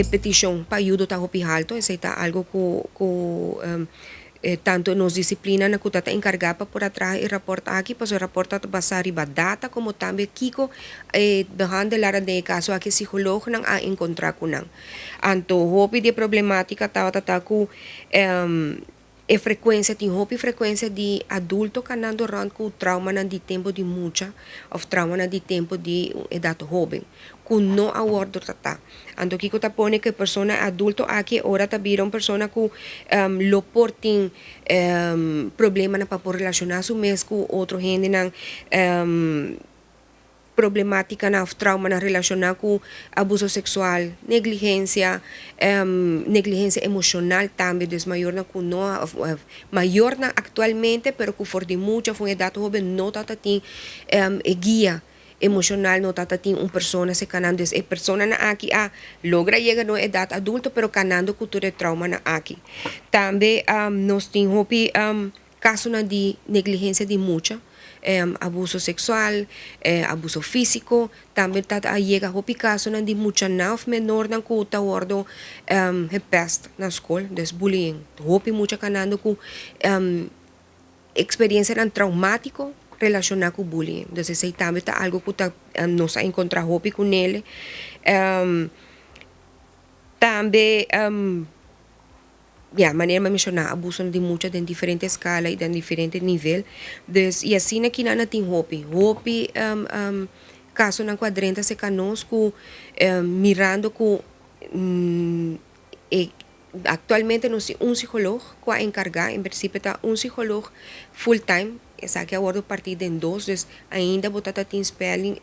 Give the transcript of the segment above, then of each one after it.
petición para ayuda ta hopi alto, ese está algo tanto nos disciplina na kutata encargada por atrás y reporta aquí, pues reporta basar riba data como también kiko dejando la de caso aquí psicólogo nang a encontrar kunang. Anto hopi de problemática tata ku frequência tem hopi frequência de adulto canando ran com trauma na de tempo de mucha ou trauma na de tempo de idade jovem com não abordo tata ando que tá pone que persona adulto aqui ora tá viram persona com lo portin problema na para relacionar su mes com outro gente na problemática na trauma na relacionar com abuso sexual, negligência emocional também, des maior na kuno, maior na atualmente, pero que for de muita foi dado hobe não tata tem guia emocional não tata tem persona se canando des persona na aqui logra chegar no idade adulto, pero canando cultura trauma na aqui. Também nós tem hope caso na de negligência de muita abuso sexual, abuso físico, também llega a caso de mucha nauf menor na kuta wordo pest na escola, des bullying. Hopi mucha canando com experiência traumático relacionado com bullying. Então, esse também tá algo que nós encontramos hopi com ele. Também maneira de mencionar, abuso de muitas em diferentes escalas e em diferentes níveis. E assim aqui na tem hopi. Hopi, caso na quadrenta se conosco, mirando com atualmente nós temos psicólogo que é encarregado, em princípio está psicólogo full time. Essa que agora partir de dois, ainda botar tem spelling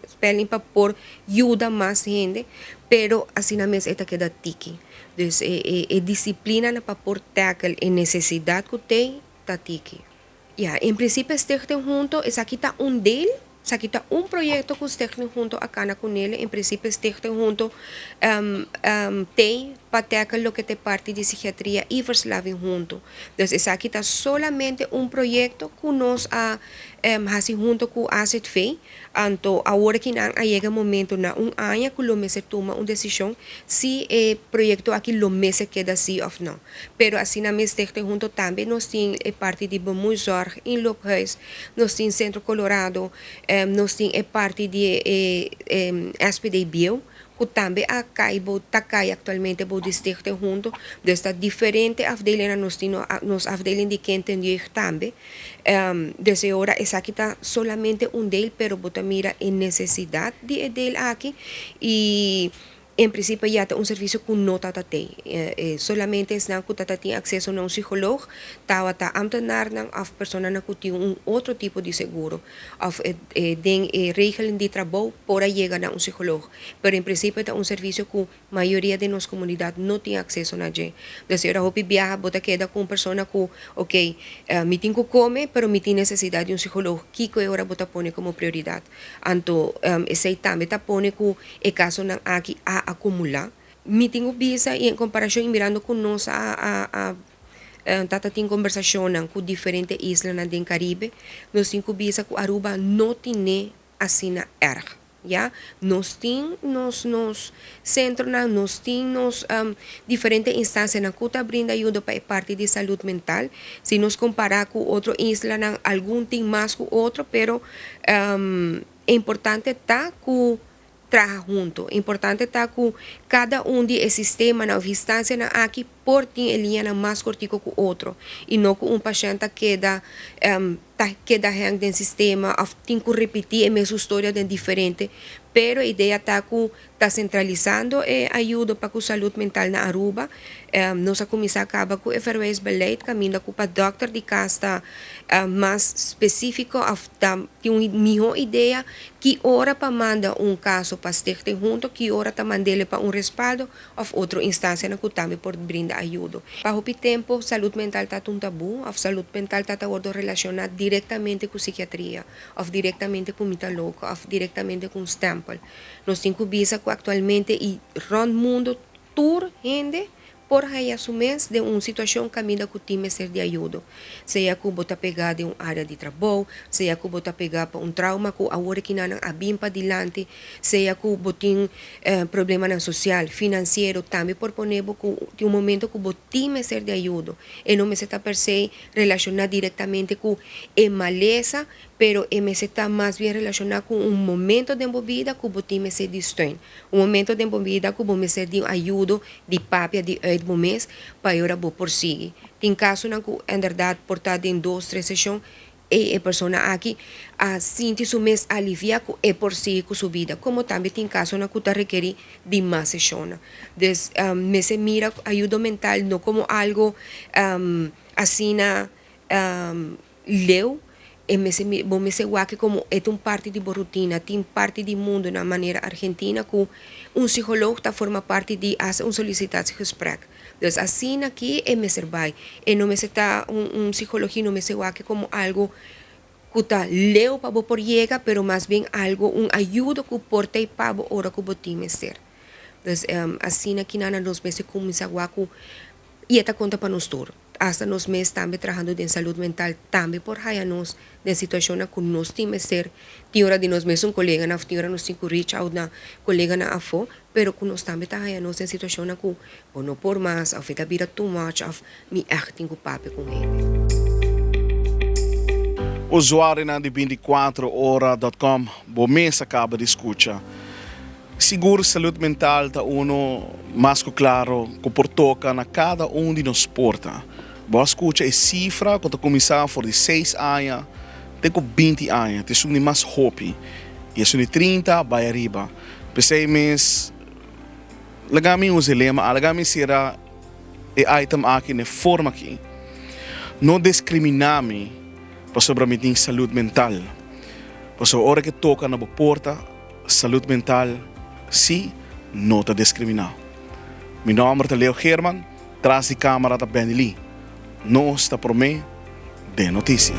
para por ajuda mais gente, pero assim na mesa esta queda tiki. Dus disciplina na para por tackle e necessidade que tem tá tiki. Em princípio stichting junto, essa aqui tá dele. Aqui está projeto que stichting junto acá na com ele. Em princípio stichting junto tem para tackle lo que te parte de psiquiatria e verslaving junto. Dus essa aqui está solamente projeto que nós assim junto com a ACTV. Anto agora que chega o momento na ano que o mês toma decisão se o projeto aqui lo mês queda sim ou não. Pero assim na mês stichting junto também nós temos parte de bemoeizorg em Loophuis, nós temos Centro Colorado, nós temos parte de SPD Bio, que também cai atualmente o distrito junto, desta diferente afdeling nós temos nos afdeling de quem tem também. Desde agora essa aqui está solamente dele, pero bota mira em necessidade de dele aqui e em princípio já tem serviço que não tata tem. Solamente se que tata tem acesso a psicólogo, tá ambtenaar na of persona na que tem outro tipo de seguro, of den regeling de trabalho para chegar na psicólogo. Pero em princípio é serviço que a maioria de nossa comunidade não tem acesso a ele. Então, eu hope viaja, bota queda com persona que, ok, me tenho que comer, pero me tem necessidade de psicólogo, que agora bota pone como prioridade. Então, esse também tá pone que o caso na aqui acumular. Me tenho visa e em comparação mirando com nós tata tem conversação com diferentes islas do Caribe, nós temos visa que Aruba não tem assim na erg. Ja, nós temos nos centro nós temos diferentes instâncias na que brinda ajuda para a parte de saúde mental. Se nos comparar com outra isla, algum tem mais que outro, pero é importante tá que trabalhar junto. É importante tá que cada de sistema na instância na aqui por ter linha mais cortico que o outro e não que paciente queda hang do sistema ou tem que repetir a mesma história de diferente, pero a ideia está que está centralizando a ajuda para a saúde mental na Aruba. Nós começar acaba com o FRS beleid caminho para doctor de casa mais específico tem uma melhor ideia que hora para mandar caso para stichting junto, que hora para mandar para respaldo ou outra instância na que também por brindar ajuda. Para o tempo, saúde mental está um tabu, a saúde mental está relacionada diretamente com psiquiatria, ou diretamente com mitologo, ou diretamente com stempel. Nós temos que ver que atualmente e no mundo toda gente por aí assumes de uma situação caminha que o time ser de ajuda. Seja que você pegar de uma área de trabalho, seja que você pegar para um trauma que agora que não há bem para adiante, seja que você tem problema na social, financeiro, também por poner que um momento que o time ser de ajuda. E não me está per se relacionado diretamente com a maleza, pero me está mais bem relacionado com um momento de vida que o time se distrai. Um momento de vida que você ser de ajuda, de papia, de momento, para eu prosseguir. Tem caso na que, em verdade, portado em 2, 3 sessões, e a pessoa aqui sente-se mais aliviada e prosseguir com sua vida. Como também tem caso na que requer de mais sessões. Então, me se mira ajuda mental não como algo assim, leu, e me se que como é uma parte de rotina, tem parte do mundo na maneira argentina que um psicólogo forma parte de uma solicitação de gesprek. Então, assim aqui me serve. E não me está psicologia, não me se que como algo que está leu para por llegar, pero mais bem algo, ajuda que porta e para a hora que você tem ser. Então, assim aqui nós meses começa a que e esta conta para nós todos. Hasta nós mesmos também trabalhando em saúde mental, também por aí nós, na situação que nós temos ser, tem hora de nós mesmos colega, tem hora nós temos que reach out na colega na afo, pero que nós também trabalhamos em situação que não por mais, ou fica vira too much, ou me echt tenho papo com ele. Usuário na de 24hora.com, bom mês acaba de escutar. Seguro saúde mental está mais claro que portoca na cada de nós porta. Boa escuta é cifra quando começar for de 6 anos, até com 20 anos, tem suni mais hobby. E suni 30 vai arriba. Pensei mês, lagami usa lema, lagami será e item aqui na forma aqui. Não discriminar-me para sobre a minha saúde mental. Para a hora que toca na porta, saúde mental, sim, não está discriminar. Meu nome é Leo German, atrás de câmera da Benny Lee. Não está por mim de notícia.